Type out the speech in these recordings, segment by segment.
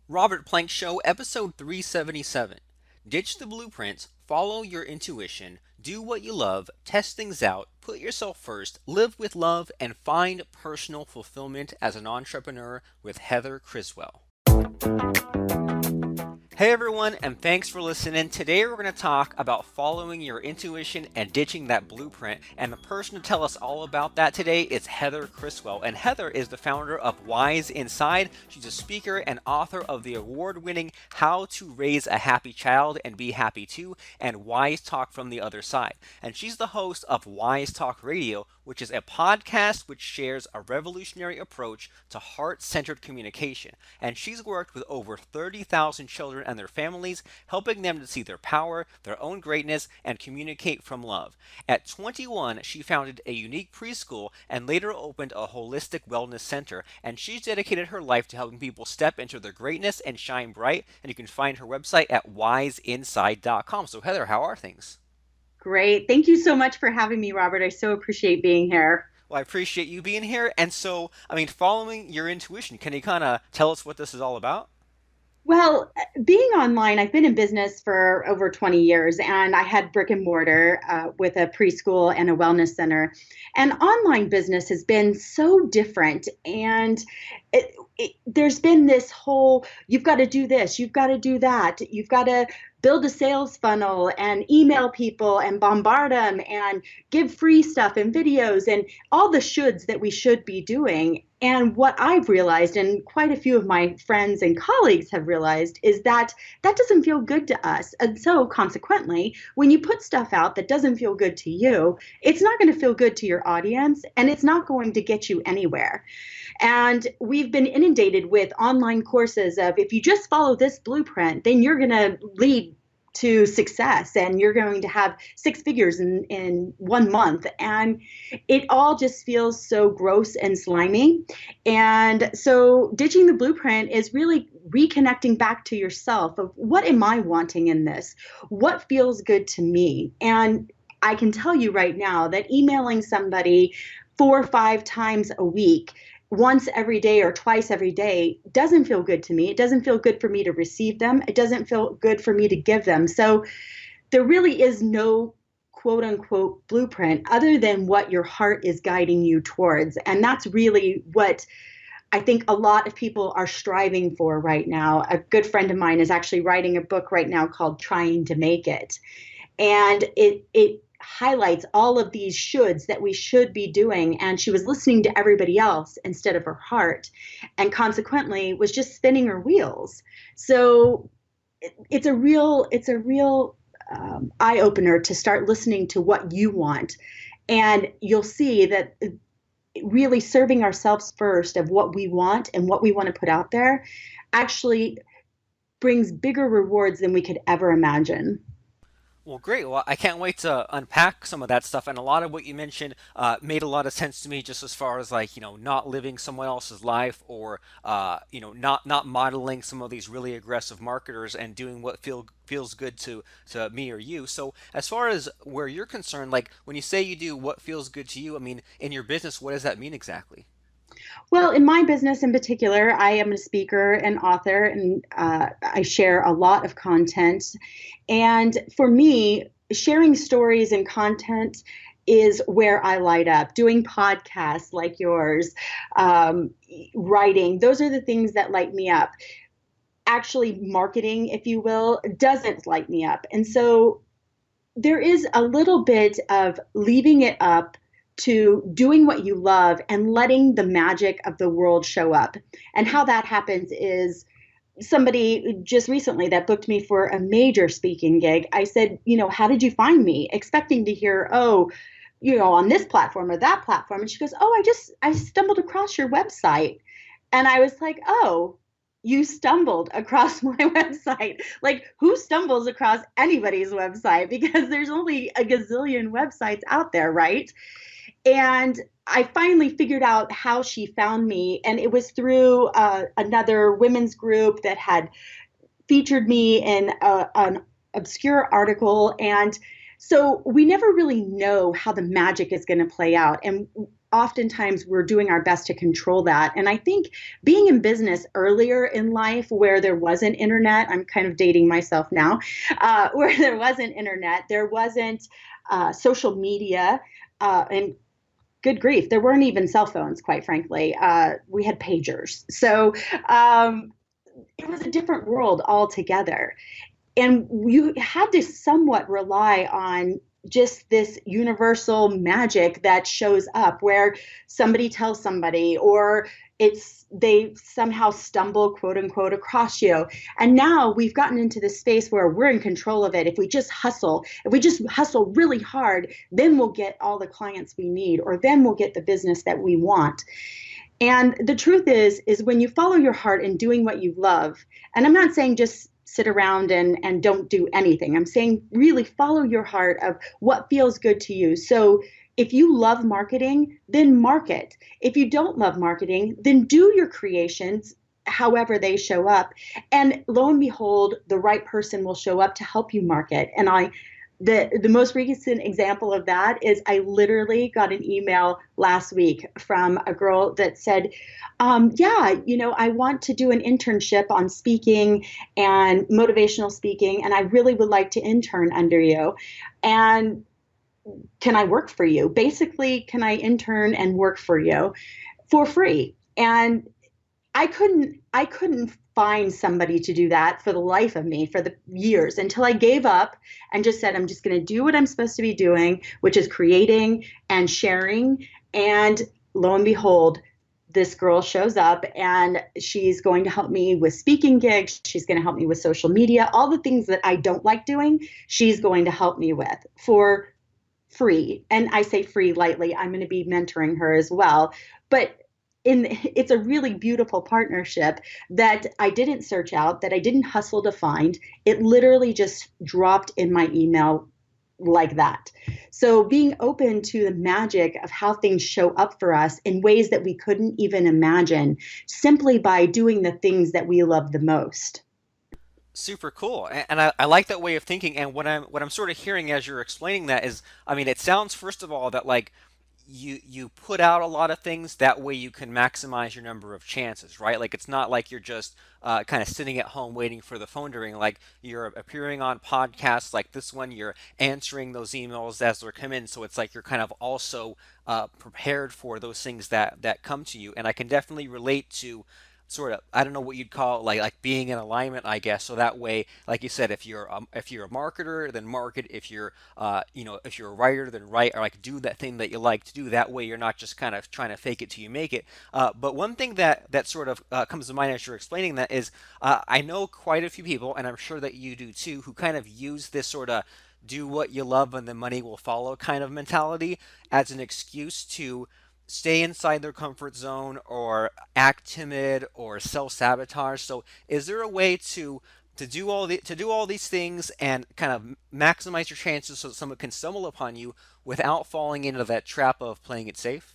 Robert Plank Show, episode 377. Ditch the blueprints, follow your intuition, do what you love, test things out, put yourself first, live with love, and find personal fulfillment as an entrepreneur with Heather Criswell. Hey everyone, and thanks for listening. Today we're going to talk about following your intuition and ditching that blueprint. And the person to tell us all about that today is Heather Criswell. And Heather is the founder of WiseInside. She's a speaker and author of the award-winning How to Raise a Happy Child and Be Happy Too, and Wise Talk from the Other Side. And she's the host of WiseTalk Radio, which is a podcast which shares a revolutionary approach to heart-centered communication. And she's worked with over 30,000 children and their families, helping them to see their power, their own greatness, and communicate from love. At 21, she founded a unique preschool and later opened a holistic wellness center, and she's dedicated her life to helping people step into their greatness and shine bright. And you can find her website at wiseinside.com. So Heather, how are things? Great. Thank you so much for having me, Robert. I so appreciate being here. Well, I appreciate you being here. And so, following your intuition, can you kind of tell us what this is all about? Well, being online, I've been in business for over 20 years, and I had brick and mortar with a preschool and a wellness center. And online business has been so different. And there's been this whole, you've got to do this, you've got to do that, you've got to build a sales funnel and email people and bombard them and give free stuff and videos and all the shoulds that we should be doing. And what I've realized, and quite a few of my friends and colleagues have realized, is that that doesn't feel good to us. And so consequently, when you put stuff out that doesn't feel good to you, it's not going to feel good to your audience, and it's not going to get you anywhere. And we've been inundated with online courses of, if you just follow this blueprint, then you're going to lead to success and you're going to have six figures in 1 month. And it all just feels so gross and slimy. And so ditching the blueprint is really reconnecting back to yourself of, what am I wanting in this? What feels good to me? And I can tell you right now that emailing somebody 4 or 5 times a week, once every day or twice every day, doesn't feel good to me. It doesn't feel good for me to receive them. It doesn't feel good for me to give them. So there really is no quote unquote blueprint other than what your heart is guiding you towards. And that's really what I think a lot of people are striving for right now. A good friend of mine is actually writing a book right now called Trying to Make It. And it highlights all of these shoulds that we should be doing. And she was listening to everybody else instead of her heart, and consequently was just spinning her wheels. So it's a real eye opener to start listening to what you want. And you'll see that really serving ourselves first of what we want and what we want to put out there actually brings bigger rewards than we could ever imagine. Well, great. Well, I can't wait to unpack some of that stuff. And a lot of what you mentioned made a lot of sense to me, just as far as like, not living someone else's life, or, not modeling some of these really aggressive marketers and doing what feels good to me or you. So as far as where you're concerned, like when you say you do what feels good to you, in your business, what does that mean exactly? Well, in my business in particular, I am a speaker and author, and I share a lot of content. And for me, sharing stories and content is where I light up. Doing podcasts like yours, writing, those are the things that light me up. Actually, marketing, if you will, doesn't light me up. And so there is a little bit of leaving it up to doing what you love and letting the magic of the world show up. And how that happens is, somebody just recently that booked me for a major speaking gig, I said, how did you find me? Expecting to hear, oh, on this platform or that platform. And she goes, oh, I stumbled across your website. And I was like, oh, you stumbled across my website. Like, who stumbles across anybody's website? Because there's only a gazillion websites out there, right? And I finally figured out how she found me. And it was through another women's group that had featured me in an obscure article. And So we never really know how the magic is going to play out. And oftentimes we're doing our best to control that. And I think being in business earlier in life where there wasn't internet, I'm kind of dating myself now, where there wasn't internet, there wasn't social media, and good grief, there weren't even cell phones, quite frankly. We had pagers. So it was a different world altogether. And you had to somewhat rely on just this universal magic that shows up where somebody tells somebody, or they somehow stumble, quote unquote, across you. And now we've gotten into this space where we're in control of it. If we just hustle really hard, then we'll get all the clients we need, or then we'll get the business that we want. And the truth is when you follow your heart in doing what you love, and I'm not saying just sit around and don't do anything. I'm saying really follow your heart of what feels good to you. So if you love marketing, then market. If you don't love marketing, then do your creations however they show up. And lo and behold, the right person will show up to help you market. And the most recent example of that is I literally got an email last week from a girl that said, I want to do an internship on speaking and motivational speaking, and I really would like to intern under you. And can I work for you? Basically, can I intern and work for you for free? And I couldn't find somebody to do that for the life of me for the years until I gave up and just said, I'm just going to do what I'm supposed to be doing, which is creating and sharing. And lo and behold, this girl shows up and she's going to help me with speaking gigs. She's going to help me with social media, all the things that I don't like doing. She's going to help me with for free. And I say free lightly. I'm going to be mentoring her as well. But it's a really beautiful partnership that I didn't search out, that I didn't hustle to find. It literally just dropped in my email like that. So being open to the magic of how things show up for us in ways that we couldn't even imagine, simply by doing the things that we love the most. Super cool, and I like that way of thinking. And what I'm sort of hearing as you're explaining that is, I mean, it sounds first of all that like you put out a lot of things that way you can maximize your number of chances, right? Like it's not like you're just kind of sitting at home waiting for the phone to ring. Like you're appearing on podcasts like this one, you're answering those emails as they're come in. So it's like you're kind of also prepared for those things that come to you. And I can definitely relate to sort of, I don't know what you'd call it, like being in alignment, I guess. So that way, like you said, if you're a marketer, then market. If you're if you're a writer, then write, or like do that thing that you like to do. That way you're not just kind of trying to fake it till you make it. But one thing that sort of comes to mind as you're explaining that is, I know quite a few people, and I'm sure that you do too, who kind of use this sort of do what you love and the money will follow kind of mentality as an excuse to stay inside their comfort zone or act timid or self-sabotage. So is there a way to do all these things and kind of maximize your chances so that someone can stumble upon you without falling into that trap of playing it safe?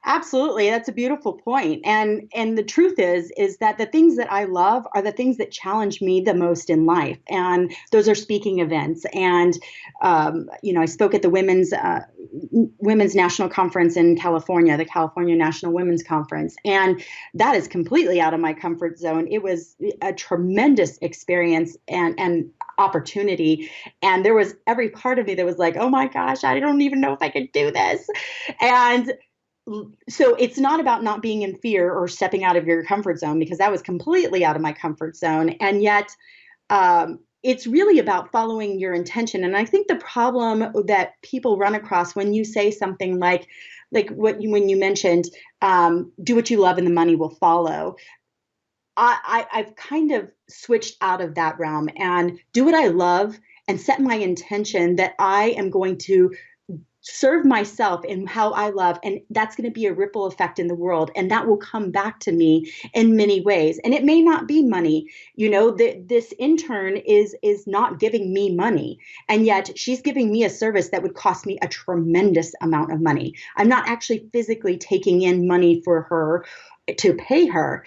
Absolutely. That's a beautiful point. And the truth is that the things that I love are the things that challenge me the most in life. And those are speaking events. And I spoke at the Women's National Conference in California, the California National Women's Conference. And that is completely out of my comfort zone. It was a tremendous experience and opportunity. And there was every part of me that was like, oh my gosh, I don't even know if I could do this. And so it's not about not being in fear or stepping out of your comfort zone, because that was completely out of my comfort zone. And yet it's really about following your intention. And I think the problem that people run across when you say something like when you mentioned, do what you love and the money will follow. I've kind of switched out of that realm and do what I love and set my intention that I am going to serve myself in how I love. And that's going to be a ripple effect in the world. And that will come back to me in many ways. And it may not be money. This intern is not giving me money. And yet she's giving me a service that would cost me a tremendous amount of money. I'm not actually physically taking in money for her to pay her.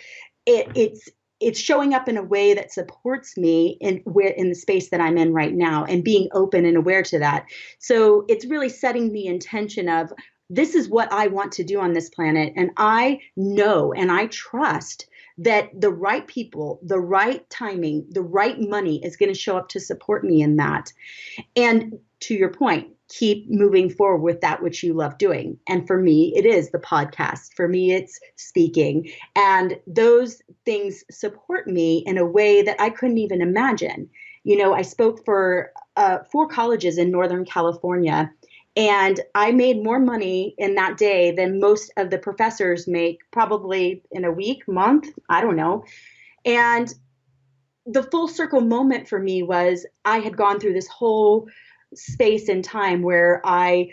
it's showing up in a way that supports me in the space that I'm in right now, and being open and aware to that. So it's really setting the intention of, this is what I want to do on this planet. And I know and I trust that the right people, the right timing, the right money is going to show up to support me in that. And to your point, keep moving forward with that which you love doing. And for me, it is the podcast. For me, it's speaking. And those things support me in a way that I couldn't even imagine. I spoke for 4 colleges in Northern California, and I made more money in that day than most of the professors make probably in a week, month, I don't know. And the full circle moment for me was, I had gone through this whole space and time where I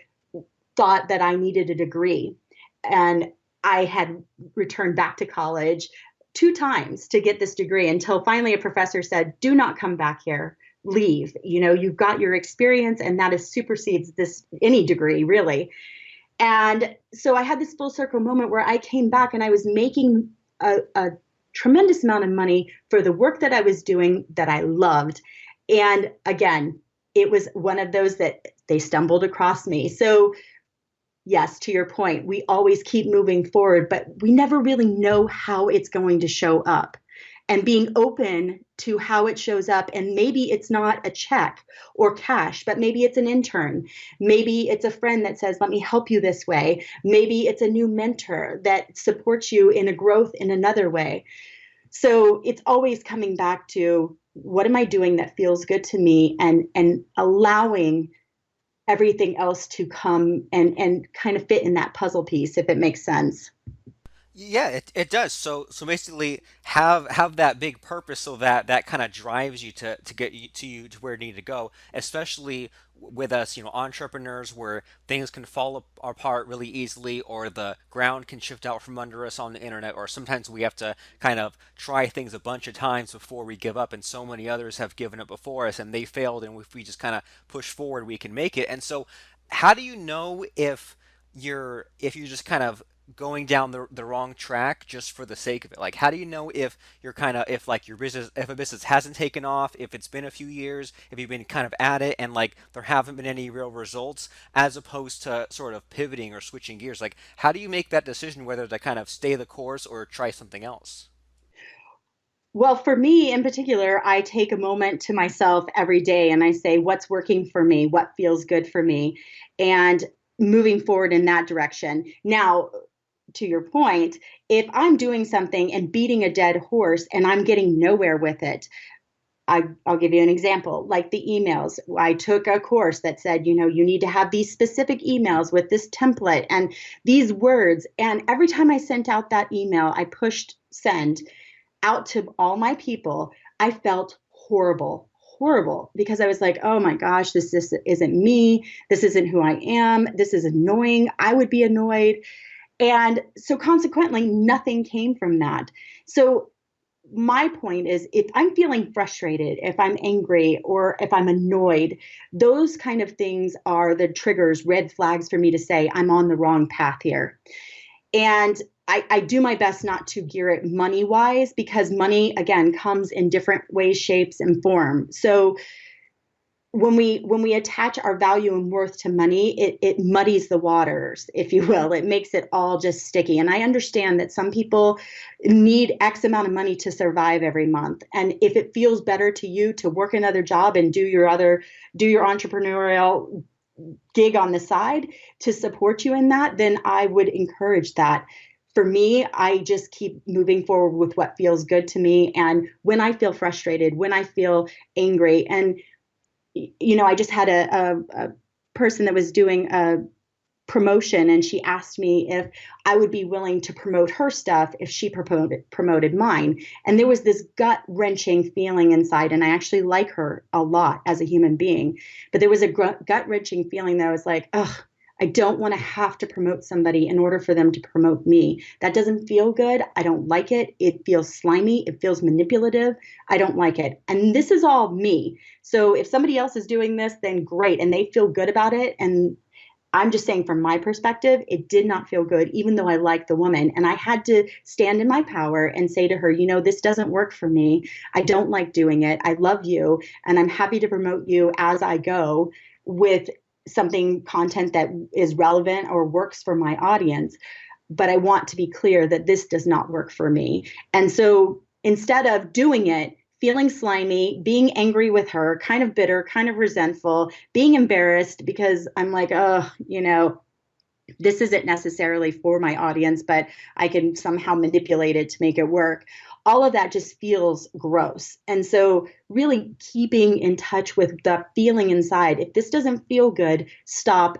thought that I needed a degree. And I had returned back to college 2 times to get this degree, until finally a professor said, do not come back here. Leave. You've got your experience, and that supersedes any degree, really. And so I had this full circle moment where I came back, and I was making a tremendous amount of money for the work that I was doing that I loved. And again, it was one of those that they stumbled across me. So yes, to your point, we always keep moving forward, but we never really know how it's going to show up. And being open to how it shows up. And maybe it's not a check or cash, but maybe it's an intern. Maybe it's a friend that says, let me help you this way. Maybe it's a new mentor that supports you in a growth in another way. So it's always coming back to, what am I doing that feels good to me, and allowing everything else to come and kind of fit in that puzzle piece, if it makes sense. Yeah, it does. So basically have that big purpose, so that kind of drives you to get you to where you need to go, especially with us, entrepreneurs, where things can fall apart really easily, or the ground can shift out from under us on the internet, or sometimes we have to kind of try things a bunch of times before we give up, and so many others have given up before us and they failed, and if we just kind of push forward, we can make it. And so how do you know if you're just kind of going down the wrong track just for the sake of it? Like, how do you know if you're kind of, if like your business, if a business hasn't taken off, if it's been a few years, if you've been kind of at it and like there haven't been any real results, as opposed to sort of pivoting or switching gears? Like, how do you make that decision whether to kind of stay the course or try something else? Well, for me in particular, I take a moment to myself every day and I say, what's working for me? What feels good for me? And moving forward in that direction. Now, to your point, if I'm doing something and beating a dead horse and I'm getting nowhere with it, I'll give you an example, like the emails. I took a course that said, you need to have these specific emails with this template and these words. And every time I sent out that email, I pushed send out to all my people, I felt horrible, because I was like, oh my gosh, this isn't me. This isn't who I am. This is annoying. I would be annoyed. And so consequently, nothing came from that. So my point is, if I'm feeling frustrated, if I'm angry, or if I'm annoyed, those kind of things are the triggers, red flags for me to say, I'm on the wrong path here. And I do my best not to gear it money wise, because money, again, comes in different ways, shapes, and form. So when we attach our value and worth to money, it muddies the waters, if you will. It makes it all just sticky. And I understand that some people need X amount of money to survive every month. And if it feels better to you to work another job and do your entrepreneurial gig on the side to support you in that, then I would encourage that. For me, I just keep moving forward with what feels good to me. And when I feel frustrated, when I feel angry, and I just had a person that was doing a promotion, and she asked me if I would be willing to promote her stuff if she promoted mine. And there was this gut wrenching feeling inside. And I actually like her a lot as a human being, but there was a gut wrenching feeling that I was like, ugh, I don't want to have to promote somebody in order for them to promote me. That doesn't feel good. I don't like it. It feels slimy. It feels manipulative. I don't like it. And this is all me. So if somebody else is doing this, then great. And they feel good about it. And I'm just saying from my perspective, it did not feel good, even though I liked the woman. And I had to stand in my power and say to her, this doesn't work for me. I don't like doing it. I love you. And I'm happy to promote you as I go with something content that is relevant or works for my audience. But I want to be clear that this does not work for me. And so instead of doing it, feeling slimy, being angry with her, kind of bitter, kind of resentful, being embarrassed because I'm like, oh, this isn't necessarily for my audience, but I can somehow manipulate it to make it work. All of that just feels gross. And so really keeping in touch with the feeling inside. If this doesn't feel good, stop,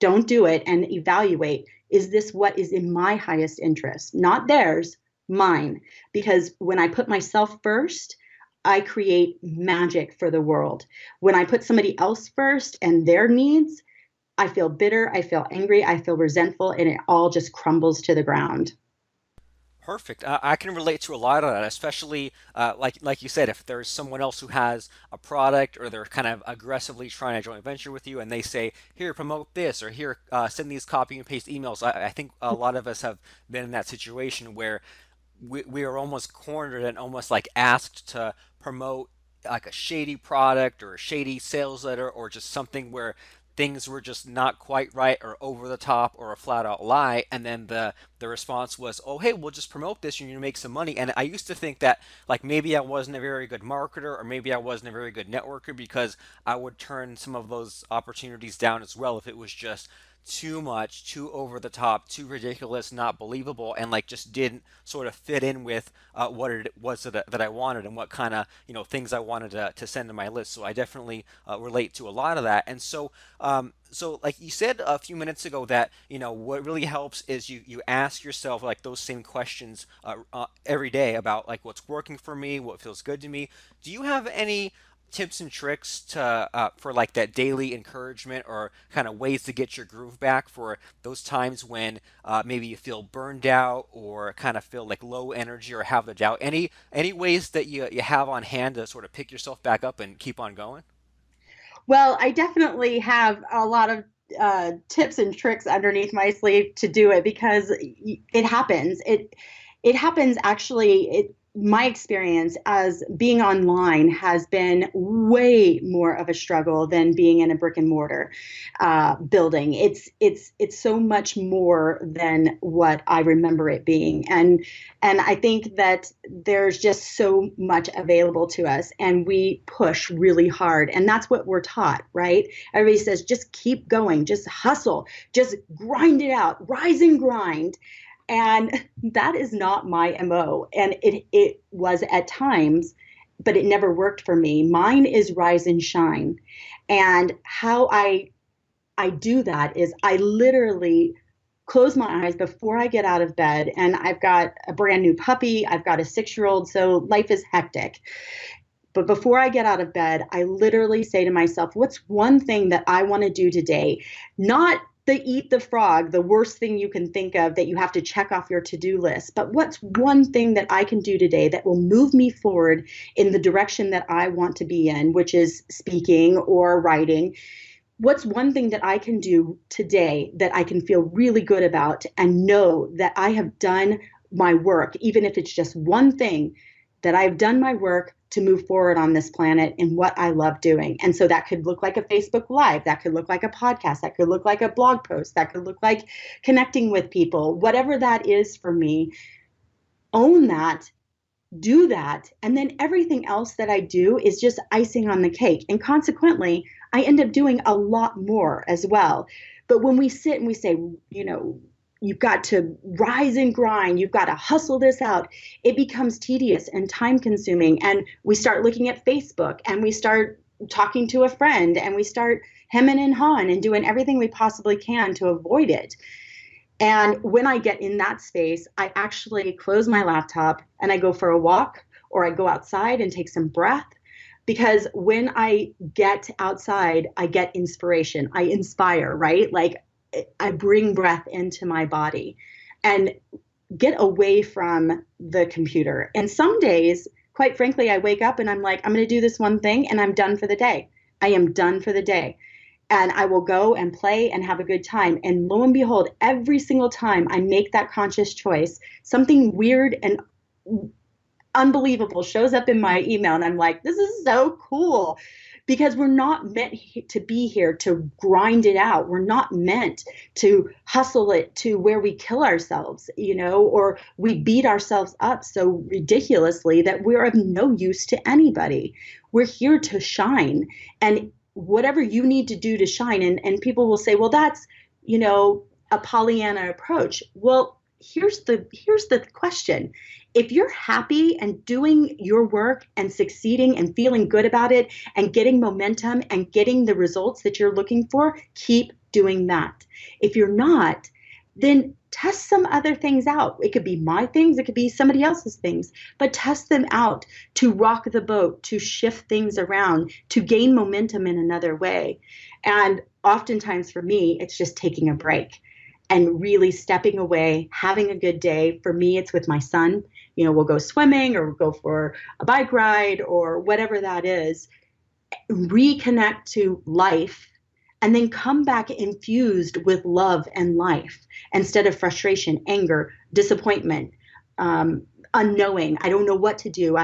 don't do it, and evaluate. Is this what is in my highest interest? Not theirs, mine. Because when I put myself first, I create magic for the world. When I put somebody else first and their needs, I feel bitter, I feel angry, I feel resentful, and it all just crumbles to the ground. Perfect. I can relate to a lot of that, especially like you said, if there's someone else who has a product or they're kind of aggressively trying to joint venture with you, and they say, "Here, promote this," or "Here, send these copy and paste emails." I think a lot of us have been in that situation where we are almost cornered and almost like asked to promote like a shady product or a shady sales letter or just something where things were just not quite right or over the top or a flat out lie, and then the response was, oh hey, we'll just promote this and you make some money. And I used to think that like maybe I wasn't a very good marketer or maybe I wasn't a very good networker because I would turn some of those opportunities down as well if it was just too much, too over the top, too ridiculous, not believable, and like just didn't sort of fit in with what it was that I wanted and what kind of things I wanted to send to my list. So I definitely relate to a lot of that. And so like you said a few minutes ago that what really helps is you ask yourself like those same questions every day about like what's working for me, what feels good to me. Do you have any tips and tricks to for like that daily encouragement or kind of ways to get your groove back for those times when maybe you feel burned out or kind of feel like low energy or have the doubt? Any ways that you have on hand to sort of pick yourself back up and keep on going? Well, I definitely have a lot of tips and tricks underneath my sleeve to do it because it happens. It happens actually. My experience as being online has been way more of a struggle than being in a brick and mortar building. It's so much more than what I remember it being, and I think that there's just so much available to us, and we push really hard, and that's what we're taught, right? Everybody says just keep going, just hustle, just grind it out, rise and grind. And that is not my MO. And it was at times, but it never worked for me. Mine is rise and shine. And how I do that is I literally close my eyes before I get out of bed. And I've got a brand new puppy. I've got a 6-year-old. So life is hectic. But before I get out of bed, I literally say to myself, what's one thing that I want to do today? Not the eat the frog, the worst thing you can think of that you have to check off your to-do list, but what's one thing that I can do today that will move me forward in the direction that I want to be in, which is speaking or writing? What's one thing that I can do today that I can feel really good about and know that I have done my work, even if it's just one thing, that I've done my work to move forward on this planet in what I love doing. And so that could look like a Facebook Live, that could look like a podcast, that could look like a blog post, that could look like connecting with people, whatever that is for me. Own that, do that, and then everything else that I do is just icing on the cake. And consequently, I end up doing a lot more as well. But when we sit and we say, you've got to rise and grind, you've got to hustle this out, it becomes tedious and time consuming. And we start looking at Facebook and we start talking to a friend and we start hemming and hawing and doing everything we possibly can to avoid it. And when I get in that space, I actually close my laptop and I go for a walk or I go outside and take some breath. Because when I get outside, I get inspiration. I inspire, right? Like I bring breath into my body and get away from the computer. And some days, quite frankly, I wake up and I'm like, I'm going to do this one thing and I'm done for the day. I am done for the day. and I will go and play and have a good time. And lo and behold, every single time I make that conscious choice, something weird and unbelievable shows up in my email. And I'm like, this is so cool, because we're not meant to be here to grind it out. We're not meant to hustle it to where we kill ourselves, or we beat ourselves up so ridiculously that we're of no use to anybody. We're here to shine. And whatever you need to do to shine, and people will say, well, that's, a Pollyanna approach. Well, here's the question. If you're happy and doing your work and succeeding and feeling good about it and getting momentum and getting the results that you're looking for, keep doing that. If you're not, then test some other things out. It could be my things, it could be somebody else's things, but test them out to rock the boat, to shift things around, to gain momentum in another way. And oftentimes for me, it's just taking a break and really stepping away, having a good day. For me, it's with my son. We'll go swimming or we'll go for a bike ride or whatever that is. Reconnect to life and then come back infused with love and life instead of frustration, anger, disappointment, unknowing. I don't know what to do.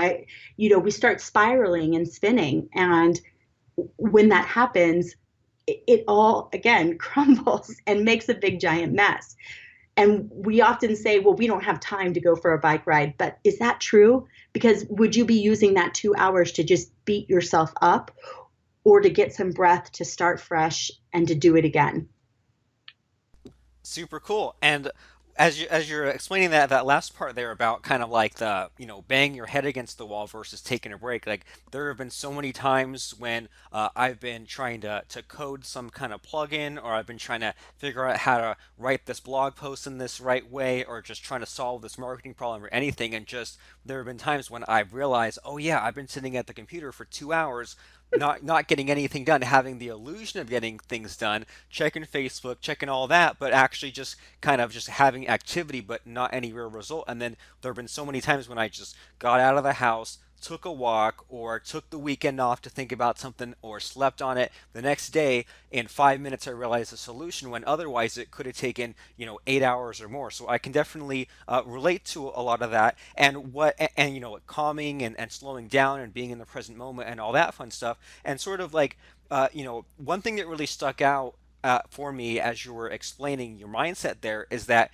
We start spiraling and spinning. And when that happens, it all, again, crumbles and makes a big giant mess. And we often say, well, we don't have time to go for a bike ride. But is that true? Because would you be using that 2 hours to just beat yourself up, or to get some breath, to start fresh and to do it again? Super cool. And as you're explaining that last part there about kind of like the bang your head against the wall versus taking a break, like there have been so many times when I've been trying to code some kind of plugin, or I've been trying to figure out how to write this blog post in this right way, or just trying to solve this marketing problem or anything, and just there have been times when I've realized, oh yeah, I've been sitting at the computer for 2 hours not getting anything done, having the illusion of getting things done, checking Facebook, checking all that, but actually just kind of just having activity, but not any real result. And then there have been so many times when I just got out of the house, took a walk, or took the weekend off to think about something, or slept on it. The next day, in 5 minutes, I realized the solution, when otherwise it could have taken 8 hours or more. So I can definitely relate to a lot of that, and calming and slowing down and being in the present moment and all that fun stuff. And sort of like one thing that really stuck out for me as you were explaining your mindset there is that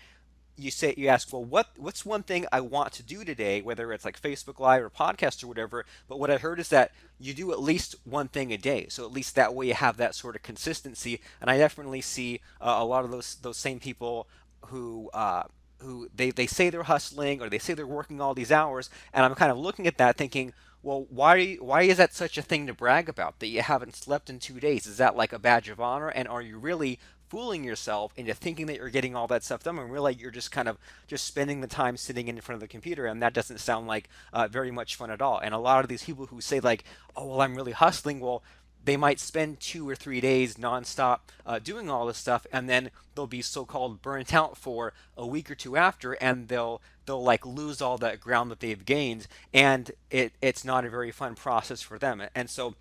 you ask, well, what's one thing I want to do today, whether it's like Facebook Live or podcast or whatever. But what I heard is that you do at least one thing a day, so at least that way you have that sort of consistency. And I definitely see a lot of those same people who they say they're hustling, or they say they're working all these hours, and I'm kind of looking at that thinking, well, why is that such a thing to brag about, that you haven't slept in 2 days? Is that like a badge of honor? And are you really fooling yourself into thinking that you're getting all that stuff done, and really you're just kind of just spending the time sitting in front of the computer? And that doesn't sound like very much fun at all. And a lot of these people who say like, oh well, I'm really hustling, well, they might spend 2 or 3 days nonstop doing all this stuff, and then they'll be so-called burnt out for a week or two after, and they'll like lose all that ground that they've gained, and it's not a very fun process for them. And so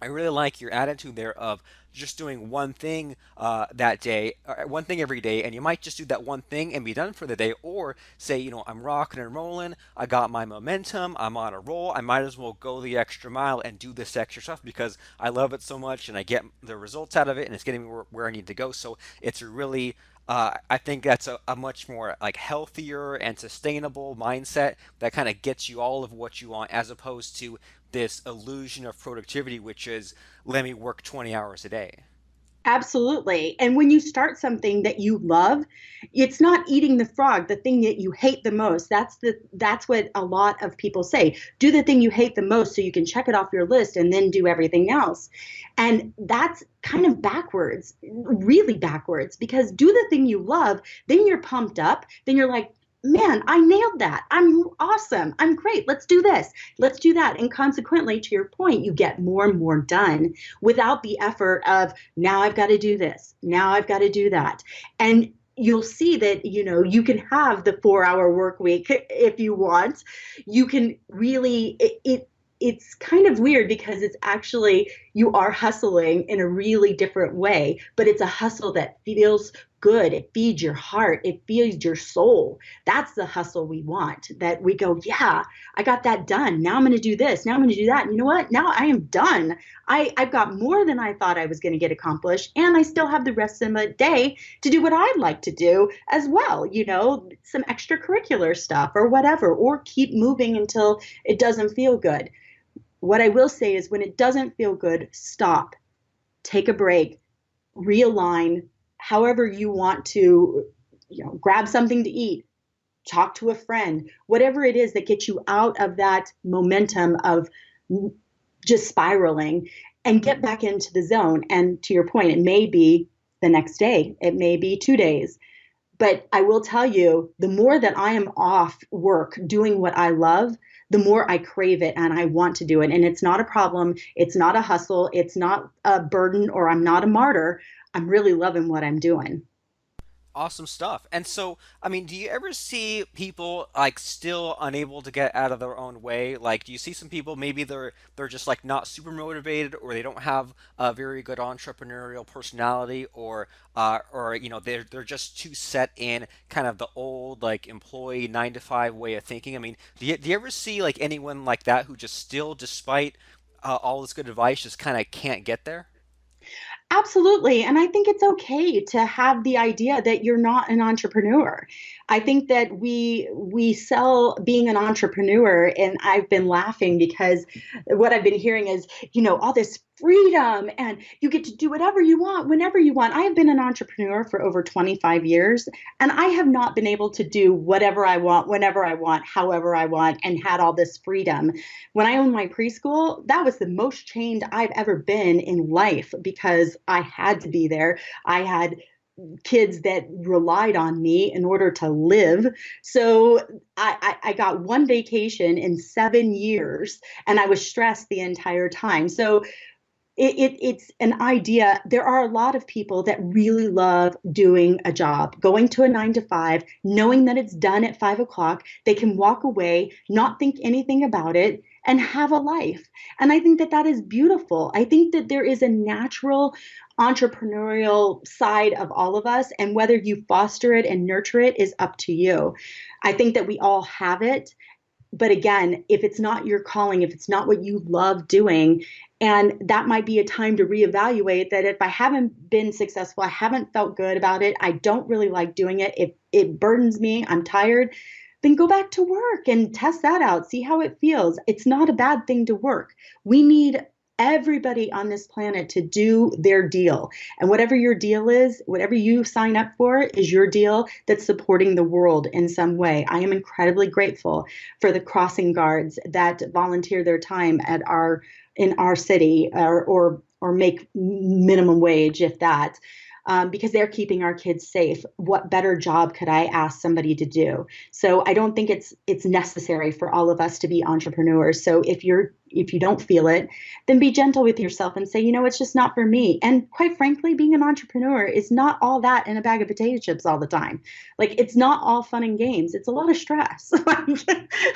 I really like your attitude there of just doing one thing that day, one thing every day, and you might just do that one thing and be done for the day, or say, I'm rocking and rolling, I got my momentum, I'm on a roll, I might as well go the extra mile and do this extra stuff because I love it so much and I get the results out of it and it's getting me where I need to go. So it's really I think that's a much more like healthier and sustainable mindset that kind of gets you all of what you want, as opposed to this illusion of productivity, which is let me work 20 hours a day. Absolutely. And when you start something that you love, it's not eating the frog, the thing that you hate the most. That's what a lot of people say. Do the thing you hate the most so you can check it off your list and then do everything else. And that's kind of backwards, really backwards, because do the thing you love, then you're pumped up, then you're like, man, I nailed that. I'm awesome. I'm great. Let's do this. Let's do that. And consequently, to your point, you get more and more done without the effort of now I've got to do this. Now I've got to do that. And you'll see that, you can have the 4-hour work week if you want. You can really, it's kind of weird because it's actually you are hustling in a really different way, but it's a hustle that feels good. It feeds your heart, it feeds your soul. That's the hustle we want, that we go, yeah, I got that done. Now I'm going to do this. Now I'm going to do that. And you know what? Now I am done. I've got more than I thought I was going to get accomplished. And I still have the rest of the day to do what I'd like to do as well, some extracurricular stuff or whatever, or keep moving until it doesn't feel good. What I will say is when it doesn't feel good, stop, take a break, realign, however you want to, grab something to eat, talk to a friend, whatever it is that gets you out of that momentum of just spiraling and get back into the zone. And to your point, it may be the next day, it may be 2 days. But I will tell you, the more that I am off work doing what I love, the more I crave it and I want to do it. And it's not a problem. It's not a hustle. It's not a burden, or I'm not a martyr. I'm really loving what I'm doing. Awesome stuff. And so, I mean, do you ever see people like still unable to get out of their own way? Like, do you see some people maybe they're just like not super motivated, or they don't have a very good entrepreneurial personality, or they're just too set in kind of the old like employee 9 to 5 way of thinking? I mean, do you ever see like anyone like that who just still, despite all this good advice, just kind of can't get there? Absolutely. And I think it's okay to have the idea that you're not an entrepreneur. I think that we sell being an entrepreneur, and I've been laughing because what I've been hearing is, all this freedom and you get to do whatever you want whenever you want. I have been an entrepreneur for over 25 years, and I have not been able to do whatever I want, whenever I want, however I want, and had all this freedom. When I owned my preschool, that was the most chained I've ever been in life because I had to be there. I had kids that relied on me in order to live. So I got one vacation in 7 years, and I was stressed the entire time. So it's an idea. There are a lot of people that really love doing a job, going to a 9 to 5, knowing that it's done at 5 o'clock. They can walk away, not think anything about it, and have a life. And I think that that is beautiful. I think that there is a natural entrepreneurial side of all of us, and whether you foster it and nurture it is up to you. I think that we all have it. But again, if it's not your calling, if it's not what you love doing, and that might be a time to reevaluate that. If I haven't been successful, I haven't felt good about it, I don't really like doing it, if it burdens me, I'm tired, then go back to work and test that out, see how it feels. It's not a bad thing to work. We need everybody on this planet to do their deal. And whatever your deal is, whatever you sign up for is your deal that's supporting the world in some way. I am incredibly grateful for the crossing guards that volunteer their time at our in our city, or make minimum wage, if that, because they're keeping our kids safe. What better job could I ask somebody to do? So I don't think it's necessary for all of us to be entrepreneurs. So if you don't feel it, then be gentle with yourself and say, it's just not for me. And quite frankly, being an entrepreneur is not all that in a bag of potato chips all the time. Like, it's not all fun and games. It's a lot of stress.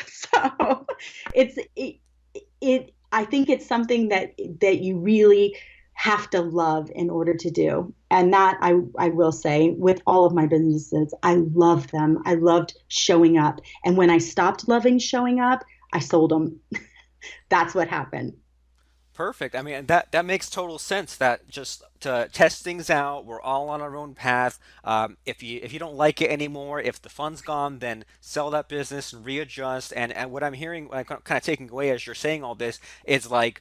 So it I think it's something that you really have to love in order to do. And that I will say, with all of my businesses, I love them. I loved showing up. And when I stopped loving showing up, I sold them. That's what happened. Perfect. I mean, that makes total sense. That just to test things out, we're all on our own path. If you don't like it anymore, if the fun's gone, then sell that business and readjust. And what I'm hearing, kind of taking away as you're saying all this, is like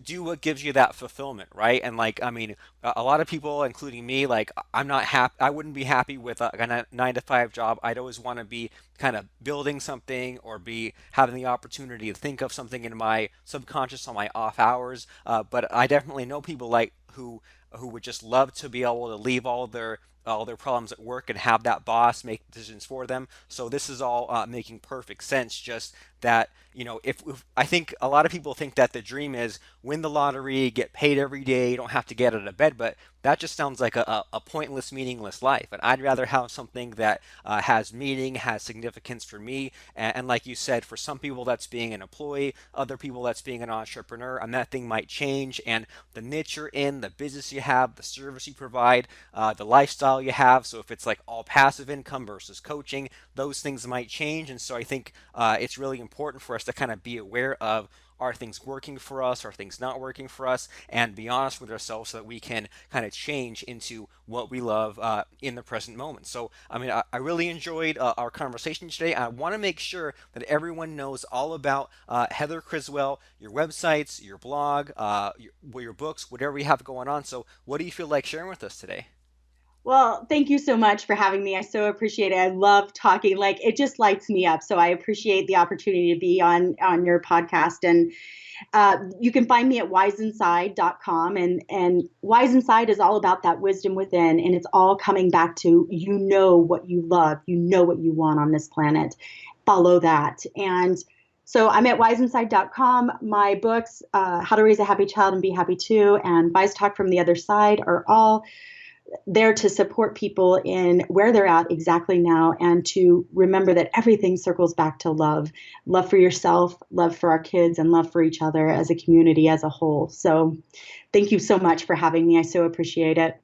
do what gives you that fulfillment, right? And like, I mean, a lot of people, including me, like, I'm not happy. I wouldn't be happy with a kind of 9 to 5 job. I'd always want to be kind of building something, or be having the opportunity to think of something in my subconscious on my off hours. But I definitely know people like who would just love to be able to leave all their problems at work and have that boss make decisions for them. So this is all making perfect sense. Just that, if I think a lot of people think that the dream is win the lottery, get paid every day, you don't have to get out of bed, but that just sounds like a pointless, meaningless life. And I'd rather have something that has meaning, has significance for me. And like you said, for some people that's being an employee, other people that's being an entrepreneur, and that thing might change. And the niche you're in, the business you have, the service you provide, the lifestyle you have. So if it's like all passive income versus coaching, those things might change. And so I think it's really important for us to kind of be aware of, are things working for us? Are things not working for us? And be honest with ourselves so that we can kind of change into what we love in the present moment. So, I mean, I really enjoyed our conversation today. I want to make sure that everyone knows all about Heather Criswell, your websites, your blog, your books, whatever you have going on. So, what do you feel like sharing with us today? Well, thank you so much for having me. I so appreciate it. I love talking. Like it just lights me up. So I appreciate the opportunity to be on your podcast. And you can find me at WiseInside.com. And Wise Inside is all about that wisdom within. And it's all coming back to what you love, what you want on this planet. Follow that. And so I'm at WiseInside.com. My books, How to Raise a Happy Child and Be Happy Too, and WiseTalk from the Other Side are all there to support people in where they're at exactly now, and to remember that everything circles back to love for yourself, love for our kids, and love for each other as a community as a whole. So thank you so much for having me. I so appreciate it.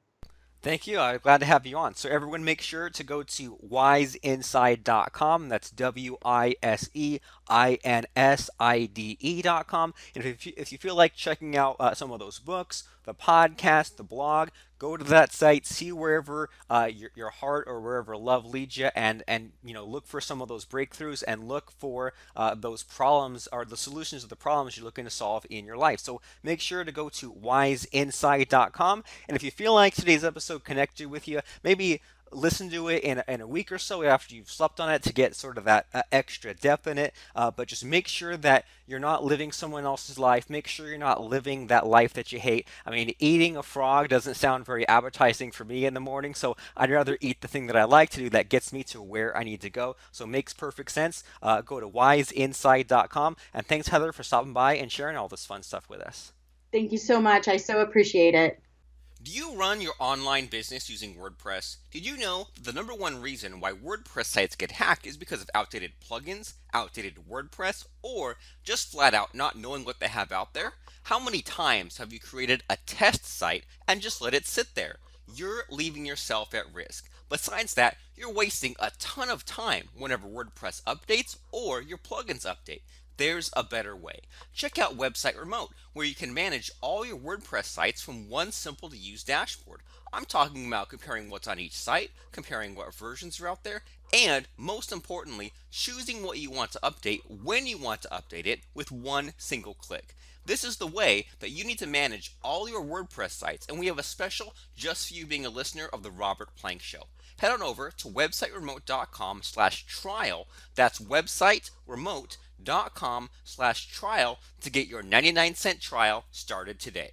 Thank you. I'm glad to have you on. So everyone make sure to go to wiseinside.com. That's WiseInside.com. And if you feel like checking out some of those books, the podcast, the blog, go to that site, see wherever your heart or wherever love leads you, and look for some of those breakthroughs and look for those problems or the solutions to the problems you're looking to solve in your life. So make sure to go to wiseinside.com. And if you feel like today's episode connected with you, maybe listen to it in a week or so after you've slept on it to get sort of that extra depth in it. But just make sure that you're not living someone else's life. Make sure you're not living that life that you hate. I mean, eating a frog doesn't sound very appetizing for me in the morning, so I'd rather eat the thing that I like to do that gets me to where I need to go. So it makes perfect sense. Go to wiseinside.com. And thanks, Heather, for stopping by and sharing all this fun stuff with us. Thank you so much. I so appreciate it. Do you run your online business using WordPress? Did you know that the number one reason why WordPress sites get hacked is because of outdated plugins, outdated WordPress, or just flat out not knowing what they have out there? How many times have you created a test site and just let it sit there? You're leaving yourself at risk. Besides that, you're wasting a ton of time whenever WordPress updates or your plugins update. There's a better way. Check out Website Remote, where you can manage all your WordPress sites from one simple to use dashboard. I'm talking about comparing what's on each site, comparing what versions are out there, and most importantly, choosing what you want to update when you want to update it with one single click. This is the way that you need to manage all your WordPress sites, and we have a special just for you being a listener of the Robert Plank Show. Head on over to websiteremote.com/trial. That's websiteremote.com/trial to get your 99-cent trial started today.